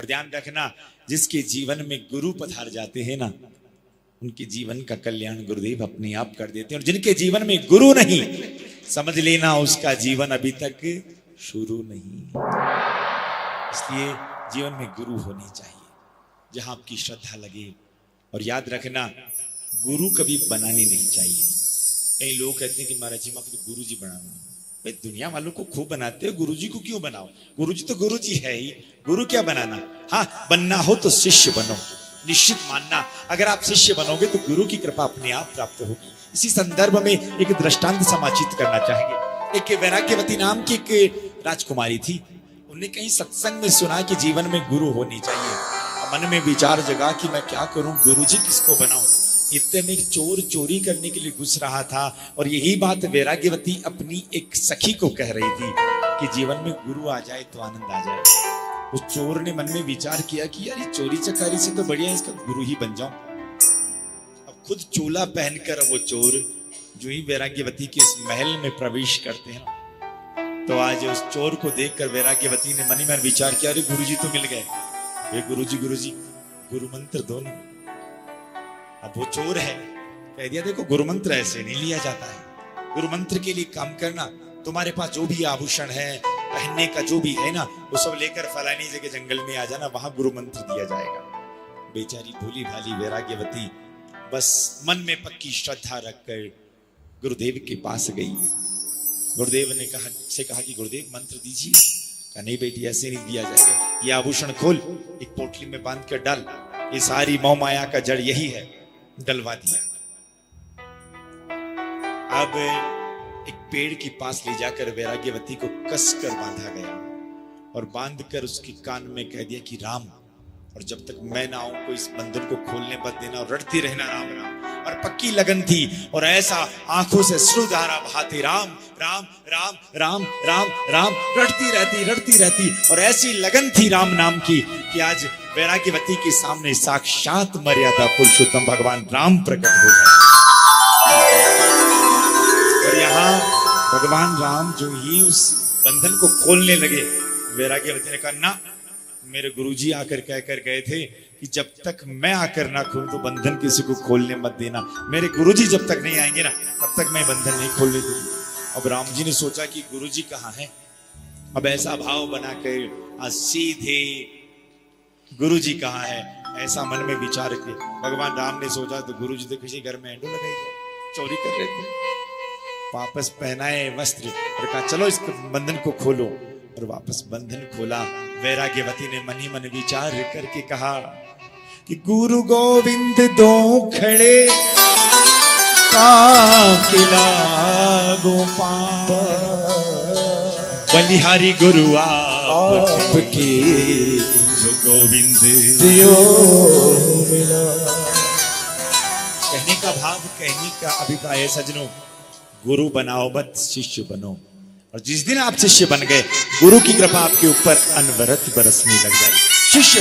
ध्यान रखना, जिसके जीवन में गुरु पधार जाते हैं ना, उनके जीवन का कल्याण गुरुदेव अपने आप कर देते हैं। और जिनके जीवन में गुरु नहीं, समझ लेना उसका जीवन अभी तक शुरू नहीं। इसलिए जीवन में गुरु होने चाहिए, जहां आपकी श्रद्धा लगे। और याद रखना, गुरु कभी बनाने नहीं चाहिए। कई लोग कहते हैं कि महाराज जी, मैं गुरु जी बनाना। भाई दुनिया वालों को खूब बनाते हो, गुरु जी को क्यों बनाओ? गुरु जी तो गुरु जी है ही, गुरु क्या बनाना। हाँ, बनना हो तो शिष्य बनो, निश्चित मानना अगर आप शिष्य बनोगे तो गुरु की कृपा अपने आप प्राप्त होगी। इसी संदर्भ में एक दृष्टांत समाचित करना चाहेंगे। एक वैराग्यवती नाम की एक राजकुमारी थी। उन्होंने कहीं सत्संग में सुना कि जीवन में गुरु होनी चाहिए। मन में विचार जगा कि मैं क्या करूं, गुरु जी किसको बनाऊं। इतने में एक चोर चोरी करने के लिए घुस रहा था, और यही बात वैराग्यवती अपनी एक सखी को कह रही थी कि जीवन में गुरु आ जाए तो आनंद आ जाए। उस चोर ने मन में विचार किया कि यार, ये चोरी चकारी से तो बढ़िया इसका गुरु ही बन जाऊं। अब खुद चोला पहनकर वो चोर जो ही वैराग्यवती के इस महल में प्रवेश करते हैं, तो आज उस चोर को देखकर वैराग्यवती ने मन ही मन विचार किया, अरे गुरु जी तो मिल गए। वे गुरु जी गुरु मंत्र दो ना। अब वो चोर है, कह दिया देखो गुरु मंत्र ऐसे नहीं लिया जाता है। गुरु मंत्र के लिए काम करना, तुम्हारे पास जो भी आभूषण है, पहनने का जो भी है ना, वो सब लेकर फलानी जगह जंगल में आ जाना, वहां गुरु मंत्र दिया जाएगा। बेचारी भोली भाली वैराग्यवती बस मन में पक्की श्रद्धा रखकर गुरुदेव के पास गई। गुरुदेव ने कहा कि गुरुदेव मंत्र दीजिए। कहा नहीं बेटी, ऐसे नहीं दिया जाएगा। ये आभूषण खोल, एक पोटली में बांध कर डाल, ये सारी मोह माया का जड़ यही है। डलवा दिया। अब एक पेड़ के पास ले जाकर वैराग्यवती को कसकर बांधा गया, और बांधकर उसके कान में कह दिया कि राम, और जब तक मैं ना आऊं कोई इस बंधन को खोलने मत देना, और रटती रहना राम राम। और पक्की लगन थी, और ऐसा आंखों से श्रुधारा बहाती राम राम राम राम राम राम रटती रहती। और ऐसी लगन थी राम नाम की कि आज वैराग्यवती के सामने साक्षात मर्यादा पुरुषोत्तम भगवान राम प्रकट हो गए। और यहाँ भगवान राम जो ही उस बंधन को खोलने लगे, वैराग्यवती ने कहा ना, मेरे गुरुजी आकर कहकर गए थे कि जब तक मैं आकर ना खोलूं तो बंधन किसी को खोलने मत देना। मेरे गुरुजी जब तक नहीं आएंगे ना, तब तक मैं बंधन नहीं खोलने दूंगी। अब राम जी ने सोचा कि गुरुजी कहाँ हैं। अब ऐसा भाव बनाकर सीधे गुरुजी कहाँ है, ऐसा मन में विचार के भगवान राम ने सोचा तो गुरुजी तो किसी घर में एंडो लगाई, चोरी कर रहे थे। वापस पहनाए वस्त्र और कहा चलो इस बंधन को खोलो, और वापस बंधन खोला। वैराग्यवती ने मन ही मन विचार करके कहा कि गुरु गोविंद दो खड़े काकिला गोपाल, बलिहारी गुरु आपके जो गोविंद दियो मिला। कहने का भाव, कहने का अभिप्राय सजनों, गुरु बनाओ मत, शिष्य बनो। और जिस दिन आप शिष्य बन गए, गुरु की कृपा आपके ऊपर अनवरत बरसने लग जाएगी। शिष्य